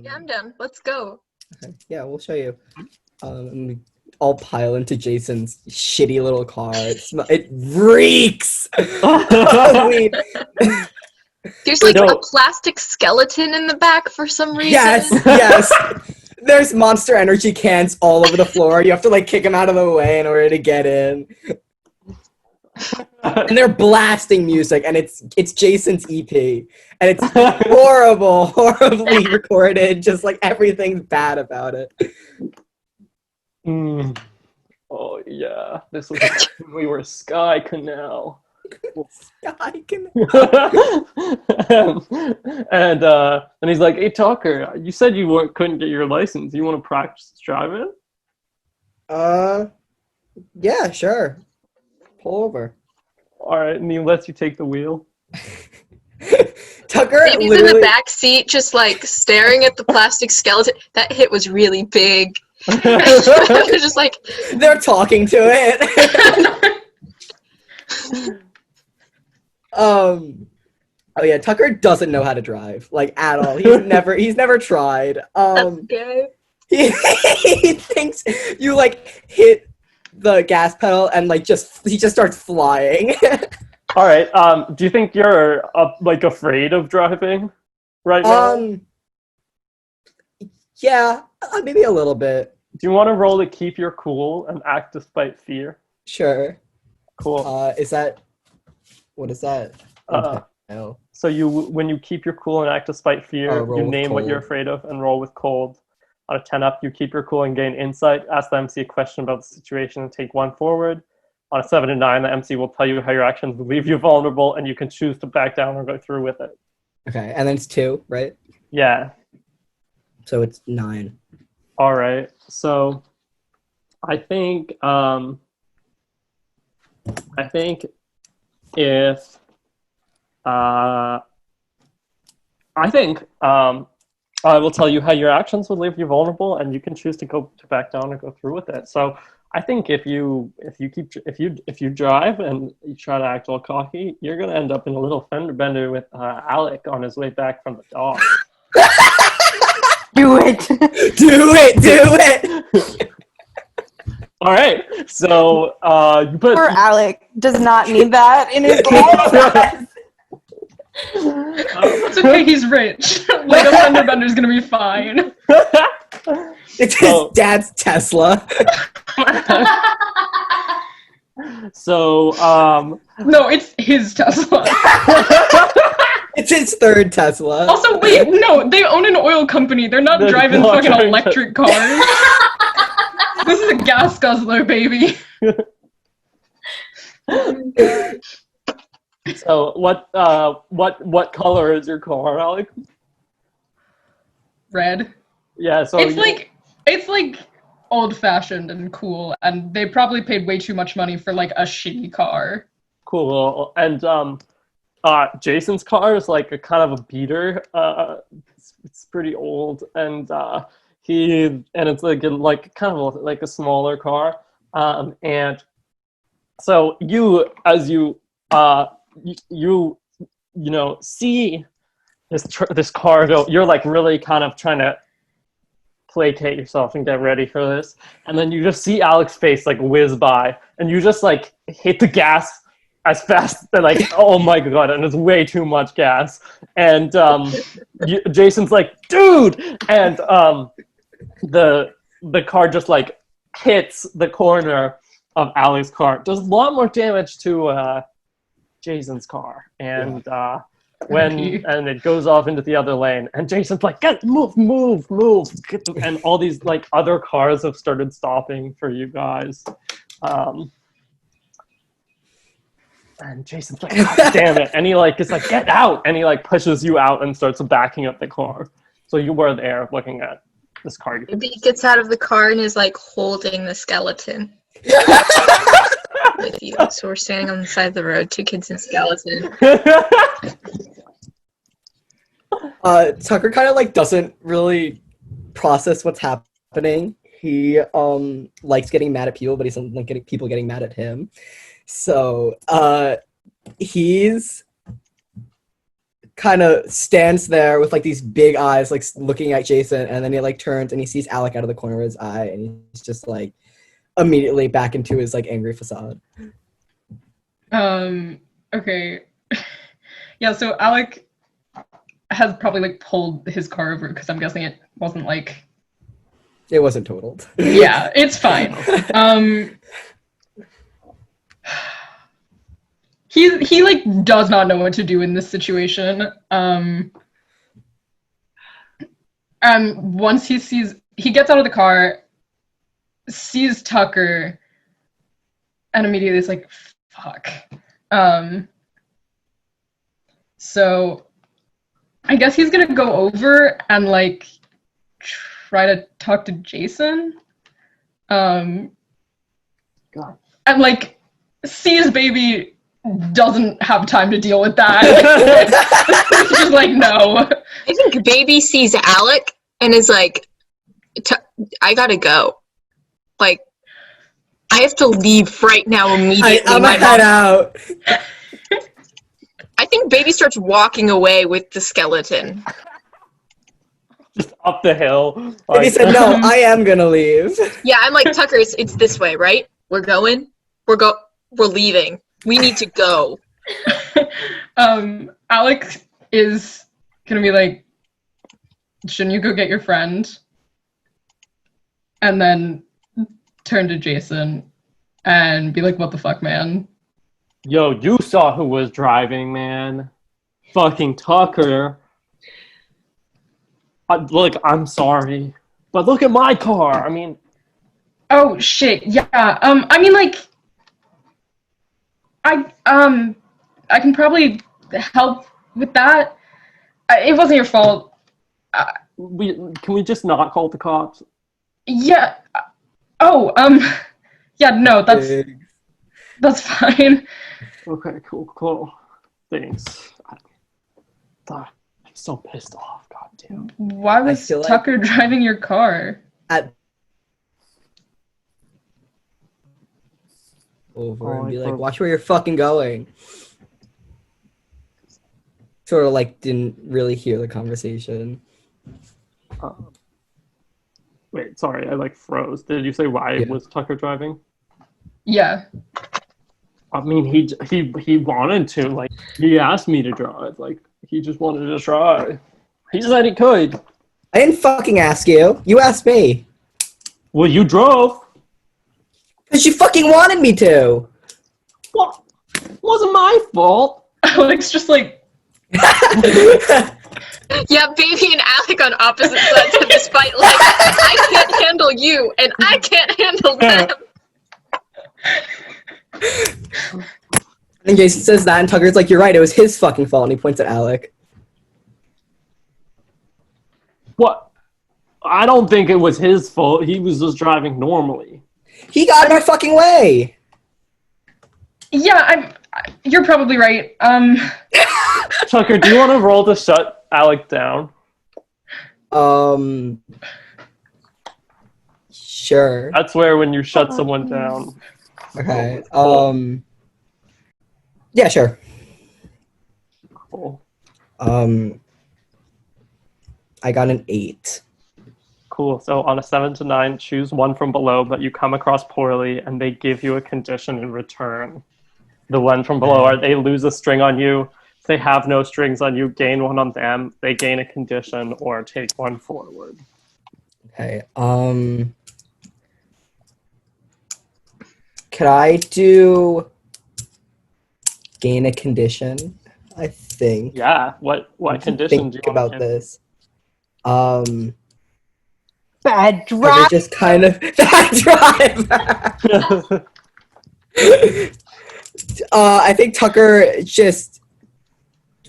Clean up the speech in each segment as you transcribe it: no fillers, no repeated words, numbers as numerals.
Yeah, Um, I'm down. Let's go. okay. Yeah, we'll show you. And we all pile into Jason's shitty little car. It reeks of weed. There's With like a No. plastic skeleton in the back for some yes, reason. yes. There's Monster Energy cans all over the floor. You have to like kick them out of the way in order to get in. And they're blasting music, and it's Jason's EP, and it's horrible, horribly recorded. Just like everything's bad about it. Mm. Oh yeah, this was when we were Sky Canal. I can. And he's like, "Hey Tucker, you said you couldn't get your license. You want to practice driving?" Yeah, sure. Pull over. All right, and he lets you take the wheel. Tucker Baby's in the literally. back seat, just like staring at the plastic skeleton. That hit was really big. They're just like, They're talking to it. Oh yeah, Tucker doesn't know how to drive, like at all. He's never tried. okay. He thinks you like hit the gas pedal and like he just starts flying. All right. Do you think you're like afraid of driving right now? Yeah, maybe a little bit. Do you want to roll to keep your cool and act despite fear? Sure. Cool. What is that? No. So when you keep your cool and act despite fear, roll you with name what you're cold. afraid of and roll with cold. On a 10 up, you keep your cool and gain insight. Ask the MC a question about the situation and take one forward. On a 7 to 9, the MC will tell you how your actions will leave you vulnerable, and you can choose to back down or go through with it. Okay, and then it's 2, right? Yeah. So it's 9. All right. So I think if I will tell you how your actions would leave you vulnerable, and you can choose to back down or go through with it. So I think if you drive and you try to act all cocky, you're gonna end up in a little fender bender with Alec on his way back from the dog. Do it. Do it! All right. So you put. Poor Alec does not need that in his life. It's okay, he's rich. Like, a fender bender's gonna be fine. It's his dad's Tesla. So No, it's his Tesla. It's his third Tesla. Also, wait, no, they own an oil company. They're not They're driving not fucking driving- electric cars. This is a gas guzzler, baby. So what color is your car, Alec? Red. Yeah. So It's like old-fashioned and cool, and they probably paid way too much money for like a shitty car. cool. And Jason's car is like a kind of a beater. It's pretty old, and it's like kind of like a smaller car. And so you see this car go, you're like really kind of trying to placate yourself and get ready for this, and then you just see Alex's face like whiz by, and you just like hit the gas as fast and like oh my god, and it's way too much gas, and Jason's like, dude, and the car just like hits the corner of Alex's car, does a lot more damage to Jason's car, and and it goes off into the other lane, and Jason's like, move, and all these like other cars have started stopping for you guys, and Jason's like, God damn it, and he like is like, get out, and he like pushes you out and starts backing up the car. So you were there looking at this car. Maybe he gets out of the car and is like holding the skeleton with you. So we're standing on the side of the road, 2 kids and skeleton. Tucker kind of like doesn't really process what's happening. He likes getting mad at people, but he doesn't like people getting mad at him. So he's kind of stands there with like these big eyes, like looking at Jason, and then he like turns and he sees Alec out of the corner of his eye, and he's just like immediately back into his like angry facade. Okay. Yeah, so Alec has probably like pulled his car over because I'm guessing it wasn't like. It wasn't totaled. Yeah, it's fine. He like does not know what to do in this situation. And once he gets out of the car, sees Tucker, and immediately is like, fuck. So I guess he's gonna go over and like try to talk to Jason. God. And like sees baby doesn't have time to deal with that. He's just like, no. I think baby sees Alec and is like, I gotta go. Like, I have to leave right now immediately. I'm gonna head out. I think baby starts walking away with the skeleton. Just up the hill. And he said, no, I am gonna leave. Yeah, I'm like, Tucker, it's this way, right? We're going? We're leaving. We need to go. Alec is gonna be like, shouldn't you go get your friend? And then turn to Jason and be like, what the fuck, man? Yo, you saw who was driving, man. Fucking Tucker. Look, I'm sorry, but look at my car. I mean, oh shit, yeah. I mean, like, I can probably help with that. It wasn't your fault. can we just not call the cops? Yeah. Oh, yeah. No, that's fine. Okay, cool. Thanks. I'm so pissed off. God damn. Why was like- Tucker driving your car? Over and be like, watch where you're fucking going. Sort of like didn't really hear the conversation. Wait, sorry, I like froze. Did you say why was Tucker driving? Yeah. I mean, he wanted to. Like, he asked me to drive. Like, he just wanted to try. He said he could. I didn't fucking ask you. You asked me. Well, you drove. Because you fucking wanted me to. Well, it wasn't my fault. Alec's just like, Yeah, baby and Alec on opposite sides of this fight. Like, I can't handle you, and I can't handle them. And Jason says that, and Tucker's like, you're right, it was his fucking fault, and he points at Alec. What? I don't think it was his fault. He was just driving normally. He got in my fucking way! yeah, you're probably right. Tucker, do you want to roll to shut Alec down? Sure. That's where when you shut someone down. Okay. Yeah, sure. Cool. I got an 8. Cool. So on a 7 to 9, choose one from below that you come across poorly, and they give you a condition in return. The one from below are they lose a string on you. If they have no strings on you, gain one on them. They gain a condition or take one forward. Okay. Could I do gain a condition? I think. Yeah. What condition do Think you want about to this. Bad They're drive. just kind of that drive. I think Tucker just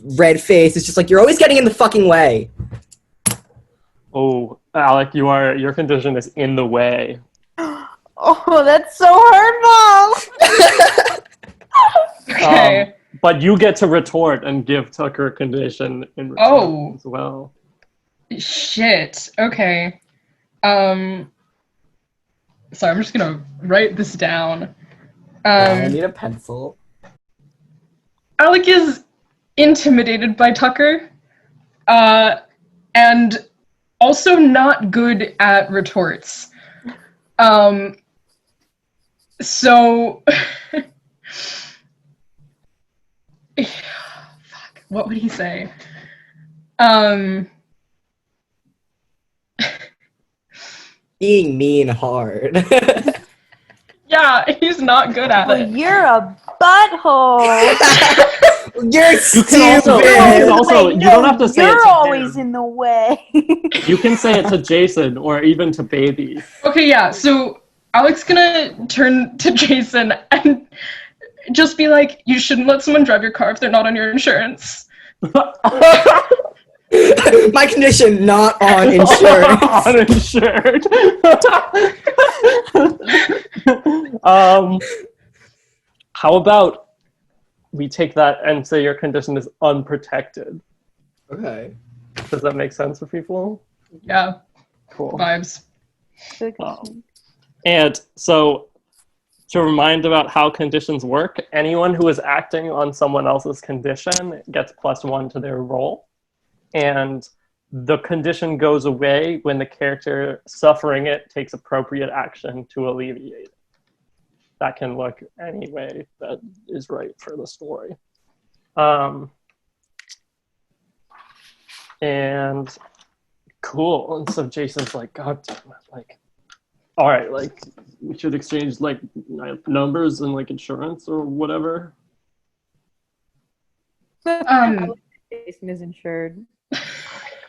red face. It's just like, you're always getting in the fucking way. Oh, Alec, your condition is in the way. Oh, that's so hurtful. Okay. But you get to retort and give Tucker a condition in return as well. Shit. Okay. Sorry, I'm just gonna write this down. I need a pencil. Alec is intimidated by Tucker, and also not good at retorts. So, fuck, what would he say? Being mean hard. Yeah, he's not good at Well, it. you're a butthole. You're You can stupid. also Wait, you no, don't have to say it you're to always him. in the way. You can say it to Jason or even to Baby. Okay, yeah, so Alex's gonna turn to Jason and just be like, you shouldn't let someone drive your car if they're not on your insurance. My condition, not on insurance. Uninsured. How about we take that and say your condition is unprotected? Okay. Does that make sense for people? Yeah, Cool. vibes. And so, to remind about how conditions work, anyone who is acting on someone else's condition gets +1 to their roll. And the condition goes away when the character suffering it takes appropriate action to alleviate it. That can look any way that is right for the story. And cool. And so Jason's like, God damn it, like, all right, like, we should exchange, like, numbers and, like, insurance or whatever. Jason is insured.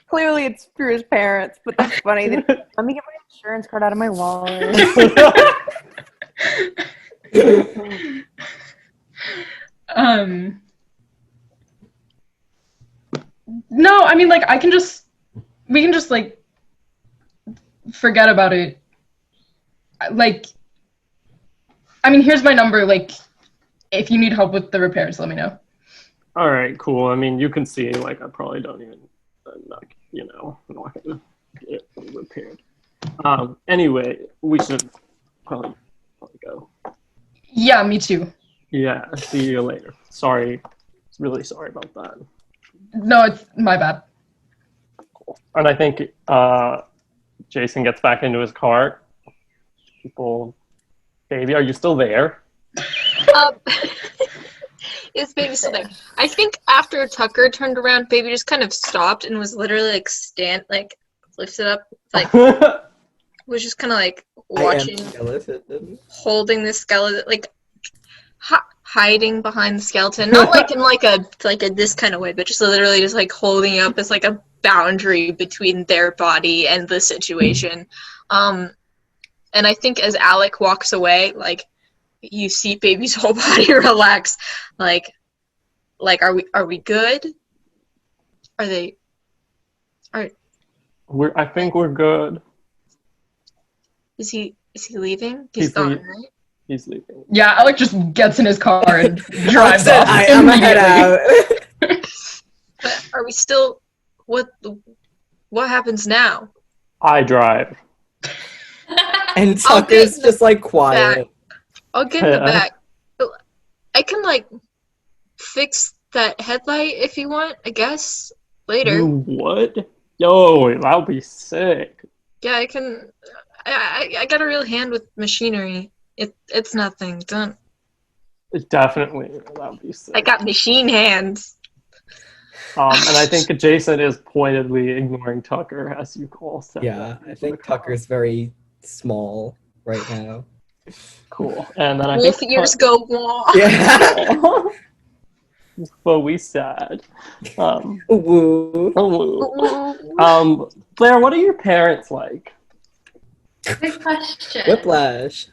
Clearly, it's through his parents, but that's funny. Let me get my insurance card out of my wallet. No, I mean, like, we can just, like, forget about it. Like, I mean, here's my number, like, if you need help with the repairs, let me know. All right, cool. I mean, you can see, like, I probably don't even, I'm not gonna get it repaired. Anyway, we should probably go. Yeah, me too. Yeah, see you later. Sorry, really sorry about that. No, it's my bad. Cool. And I think Jason gets back into his car. People, Baby, are you still there? Is Baby still there? I think after Tucker turned around, Baby just kind of stopped and was literally like lifted up, like was just kind of like watching, holding the skeleton, like hiding behind the skeleton, not like in like a this kind of way, but just literally just like holding up as like a boundary between their body and the situation. And I think as Alec walks away, like, you see Baby's whole body relax. Like, are we good? I think we're good. Is he leaving? He's gone, right? He's leaving. Yeah, Alec just gets in his car and drives off. I'm gonna head out. But are we still? What happens now? I drive. And Tucker's just like quiet. I'll get in the back. I can like fix that headlight if you want, I guess, later. You would? Yo, that would be sick. Yeah, I can. I got a real hand with machinery. It's nothing. Don't. Definitely, that would be sick. I got machine hands. And I think Jason is pointedly ignoring Tucker as you all said. Yeah, I think Tucker's very small right now. Cool. And then I Wolf think ears go wah. Yeah. But we sad. Woo. Blair, what are your parents like? Good question. Whiplash.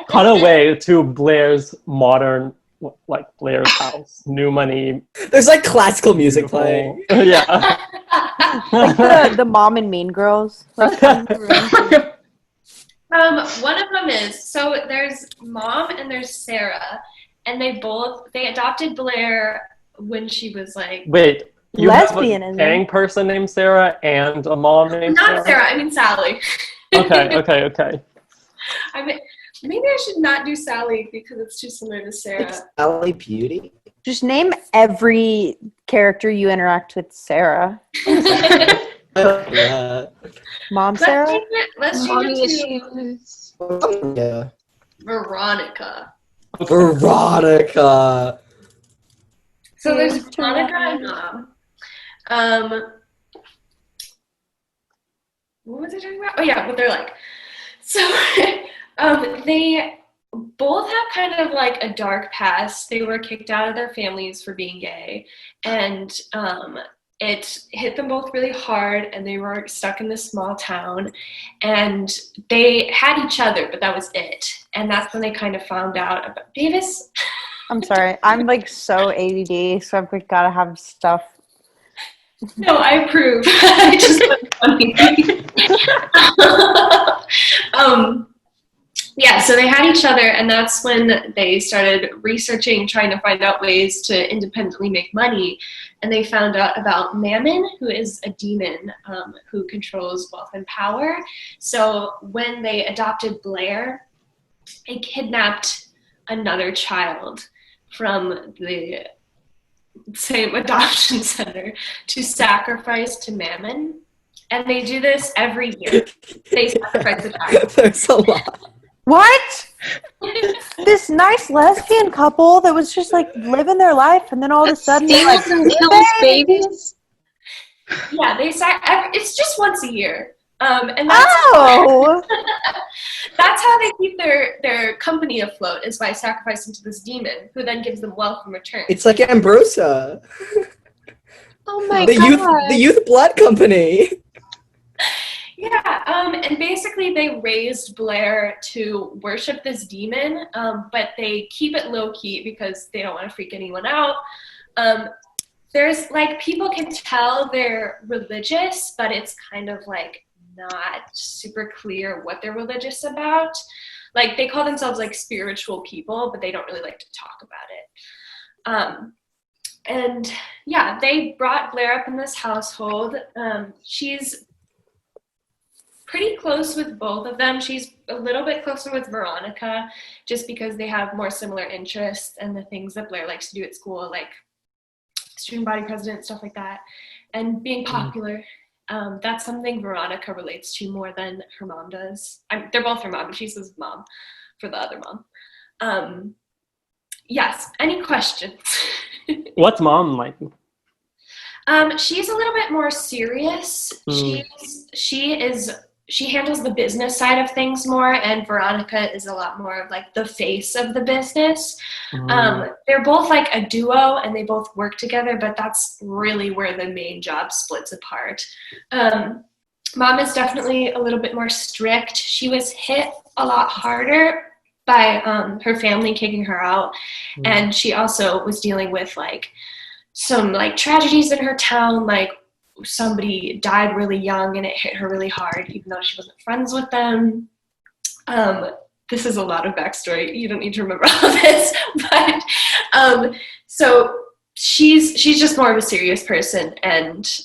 Cut away to Blair's modern, like Blair's house, new money. There's like classical music playing. Yeah. Like the mom and Mean Girls. Like, One of them is, so there's Mom and there's Sarah, and they adopted Blair when she was like... Wait, you have a Lesbianism. paying person named Sarah and a mom named Not Sarah, I mean Sally. Okay. I mean, Maybe I should not do Sally because it's too similar to Sarah. Like Sally Beauty. Just name every character you interact with Sarah. Yeah. Mom Sarah? Let's Mommy change it to issues. Yeah. Veronica. Veronica. So there's Here's Veronica Veronica. and Mom. What was I talking about? Oh yeah, what they're like. So they both have kind of like a dark past. They were kicked out of their families for being gay, and it hit them both really hard, and they were stuck in this small town, and they had each other, but that was it. And that's when they kind of found out about Davis. I'm sorry. I'm like so ADD, so I've like, gotta have stuff. No, I approve. I just funny. Yeah, so they had each other, and that's when they started researching, trying to find out ways to independently make money. And they found out about Mammon, who is a demon who controls wealth and power. So when they adopted Blair, they kidnapped another child from the same adoption center to sacrifice to Mammon. And they do this every year. They sacrifice a child. There's a lot. What? This nice lesbian couple that was just like living their life, and then all of a sudden, they're like, Steals and kills babies? Yeah, it's just once a year. And that's, oh, that's how they keep their company afloat, is by sacrificing to this demon, who then gives them wealth in return. It's like Ambrosia. Oh my the god. youth blood company. Yeah, and basically they raised Blair to worship this demon, but they keep it low-key because they don't want to freak anyone out. There's, like, people can tell they're religious, but it's kind of, like, not super clear what they're religious about. Like, they call themselves, like, spiritual people, but they don't really like to talk about it. And, yeah, they brought Blair up in this household. She's pretty close with both of them. She's a little bit closer with Veronica just because they have more similar interests and the things that Blair likes to do at school, like student body president, stuff like that, and being popular. That's something Veronica relates to more than her mom does. They're both her mom, but she says mom for the other mom. Yes, any questions? What's mom like? She's a little bit more serious. She handles the business side of things more, and Veronica is a lot more of like the face of the business. They're both like a duo, and they both work together, but that's really where the main job splits apart. Mom is definitely a little bit more strict. She was hit a lot harder by her family kicking her out, and she also was dealing with like some like tragedies in her town, like somebody died really young and it hit her really hard, even though she wasn't friends with them. This is a lot of backstory. You don't need to remember all this, but so she's just more of a serious person, and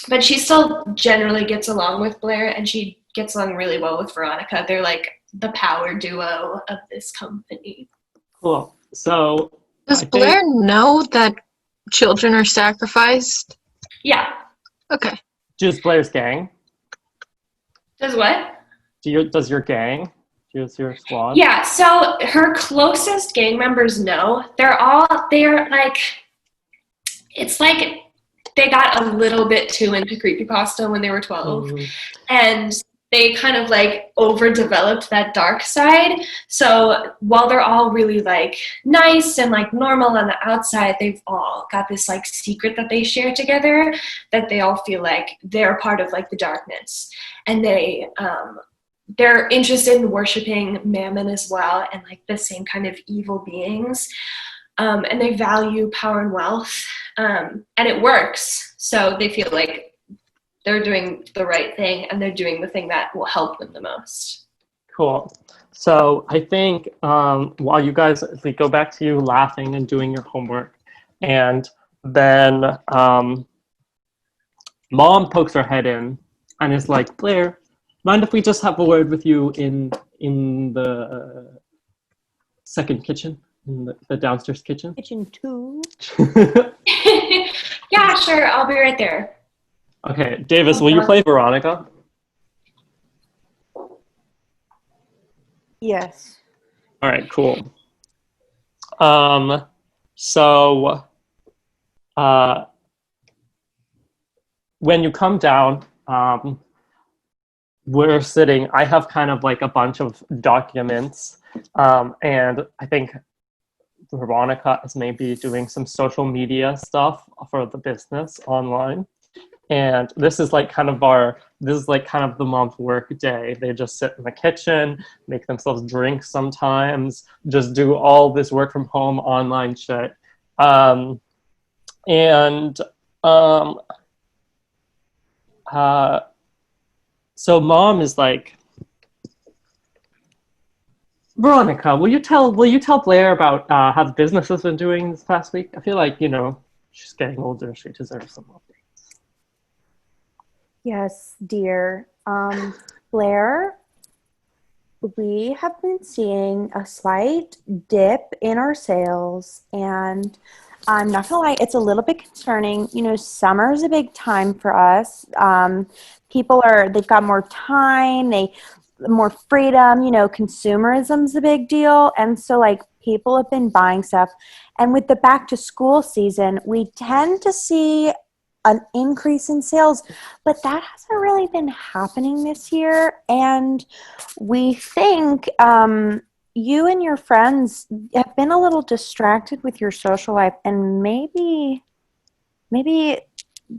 but she still generally gets along with Blair, and she gets along really well with Veronica. They're like the power duo of this company. Cool. So Does Blair know that children are sacrificed? Yeah. Okay. Does Blair's gang? Does what? Does your gang? Does your squad? Yeah, so her closest gang members know. They're like, it's like they got a little bit too into creepypasta when they were 12. And they kind of like overdeveloped that dark side. So while they're all really like nice and like normal on the outside, they've all got this like secret that they share together, that they all feel like they're part of like the darkness. And they're interested in worshiping Mammon as well, and like the same kind of evil beings. And they value power and wealth. And it works. So they feel like they're doing the right thing, and they're doing the thing that will help them the most. Cool. So I think while you guys go back to you laughing and doing your homework, and then Mom pokes her head in and is like, Blair, mind if we just have a word with you in the second kitchen, in the downstairs kitchen? Kitchen 2. Yeah, sure. I'll be right there. Okay, Davis, will you play Veronica? Yes. All right, cool. So, when you come down, we're sitting, I have kind of like a bunch of documents, and I think Veronica is maybe doing some social media stuff for the business online. And this is like kind of the mom's work day. They just sit in the kitchen, make themselves drinks sometimes, just do all this work from home online shit. So mom is like, Veronica, will you tell Blair about how the business has been doing this past week? I feel like, she's getting older. She deserves some updates. Yes, dear. Blair, we have been seeing a slight dip in our sales, and I'm not gonna lie, it's a little bit concerning. Summer is a big time for us. They've got more time, more freedom, consumerism's a big deal. And so like people have been buying stuff. And with the back to school season, we tend to see an increase in sales, but that hasn't really been happening this year. And we think you and your friends have been a little distracted with your social life, and maybe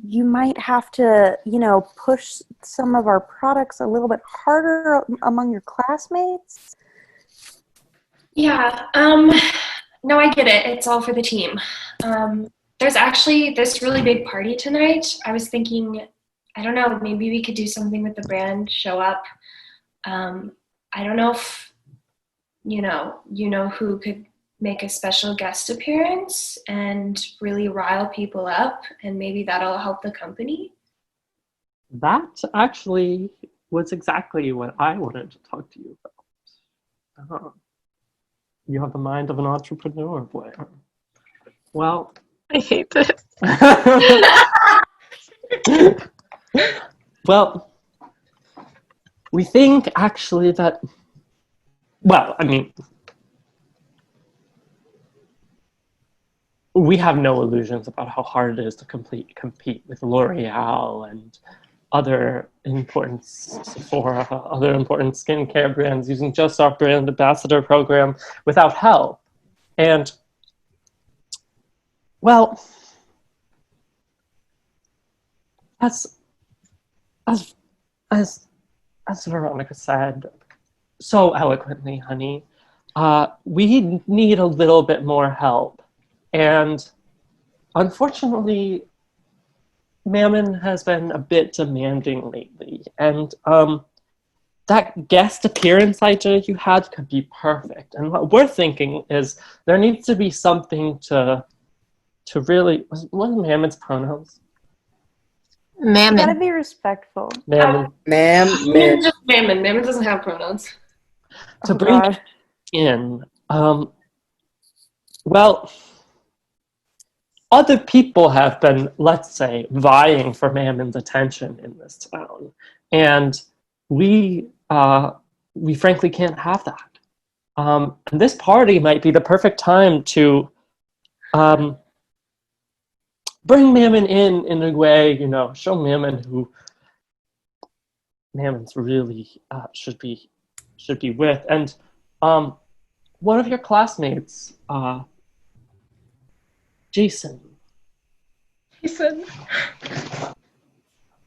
you might have to, push some of our products a little bit harder among your classmates. Yeah. No, I get it. It's all for the team. There's actually this really big party tonight. I was thinking, I don't know, maybe we could do something with the brand, show up. I don't know if, you know who could make a special guest appearance and really rile people up, and maybe that'll help the company. That actually was exactly what I wanted to talk to you about. You have the mind of an entrepreneur, Blair. Well, I hate this. Well, we think actually that, we have no illusions about how hard it is to compete with L'Oreal and other important Sephora, other important skincare brands using just our brand ambassador program without help. And, well, as Veronica said so eloquently, honey, we need a little bit more help. And unfortunately, Mammon has been a bit demanding lately. And that guest appearance idea you had could be perfect. And what we're thinking is there needs to be something to really, what are Mammon's pronouns? Mammon. You gotta be respectful. Mammon. Mammon. Just Mammon. Mammon doesn't have pronouns. To bring it in, well, other people have been, let's say, vying for Mammon's attention in this town, and we frankly can't have that. And this party might be the perfect time to bring Mammon in a way, show Mammon who Mammon's really should be with. And one of your classmates, Jason,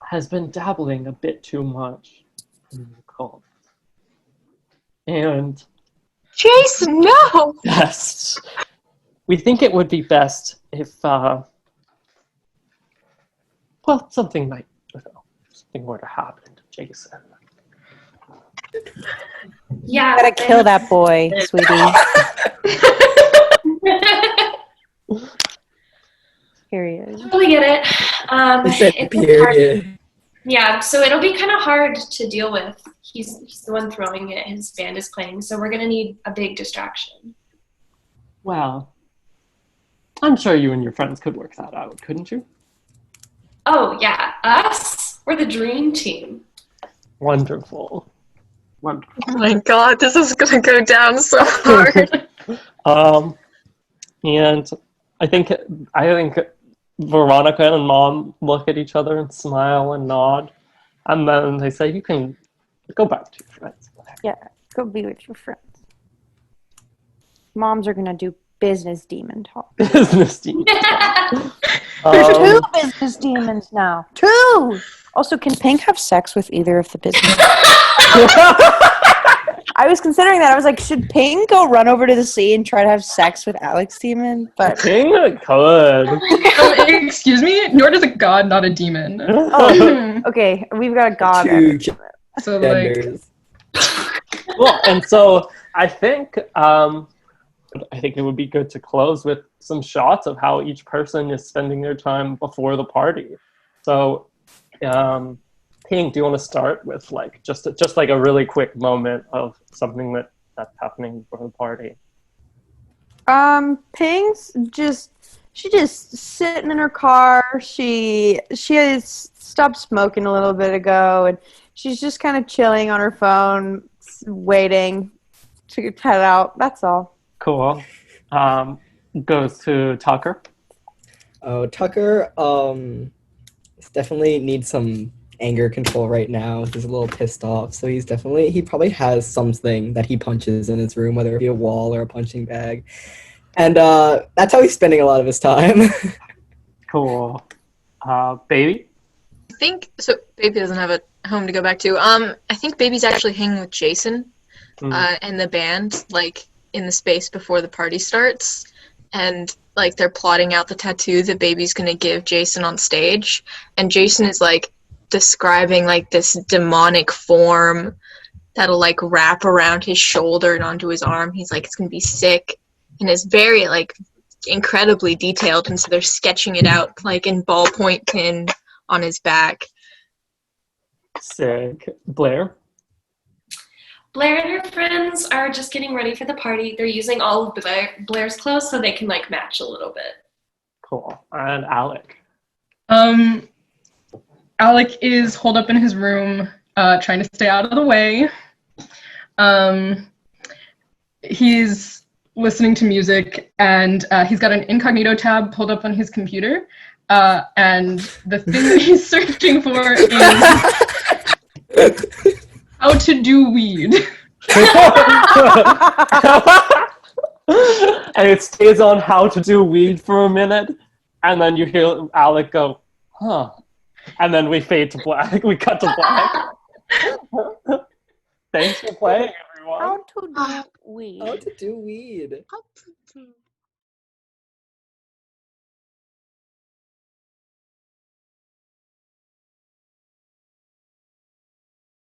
has been dabbling a bit too much in the cult. And Jason, no! yes, we think it would be best if, something were to happen to Jason. Yeah. Gotta kill that boy, sweetie. Period. Totally get it. He said It's period. Yeah, so it'll be kind of hard to deal with. He's the one throwing it. His band is playing, so we're gonna need a big distraction. Well, I'm sure you and your friends could work that out, couldn't you? Oh yeah, us? We're the dream team. Wonderful. Wonderful. Oh my god, this is gonna go down so hard. And I think Veronica and Mom look at each other and smile and nod, and then they say, "You can go back to your friends." Yeah, go be with your friends. Moms are gonna do business demon talk. Business team. There's two business demons now. Two! Also, can Pink have sex with either of the business? I was considering that. I was like, should Pink go run over to the sea and try to have sex with Alex Demon? But King could. Excuse me? Nor does a god, not a demon. oh, okay, we've got a god. Two So, like, genders. Well, and so I think it would be good to close with some shots of how each person is spending their time before the party. So, Pink, do you want to start with like just like a really quick moment of something that's happening before the party? Pink's just sitting in her car. She has stopped smoking a little bit ago, and she's just kind of chilling on her phone, waiting to head out. That's all. Cool. Goes to Tucker. Oh, Tucker definitely needs some anger control right now. He's a little pissed off, so he probably has something that he punches in his room, whether it be a wall or a punching bag. And that's how he's spending a lot of his time. Cool. Baby? I think so. Baby doesn't have a home to go back to. I think Baby's actually hanging with Jason and the band, like in the space before the party starts, and like they're plotting out the tattoo that Baby's gonna give Jason on stage, and Jason is like describing like this demonic form that'll like wrap around his shoulder and onto his arm. He's like, it's gonna be sick, and it's very like incredibly detailed, and so they're sketching it out like in ballpoint pen on his back. Sick. Blair? Blair and her friends are just getting ready for the party. They're using all of Blair's clothes so they can like match a little bit. Cool. And Alec? Alec is holed up in his room, trying to stay out of the way. He's listening to music, and he's got an incognito tab pulled up on his computer. And the thing that he's searching for is how to do weed. And it stays on how to do weed for a minute, and then you hear Alec go, huh. And then we fade to black. We cut to black. Thanks for playing, everyone. How to do weed. How to do weed. How to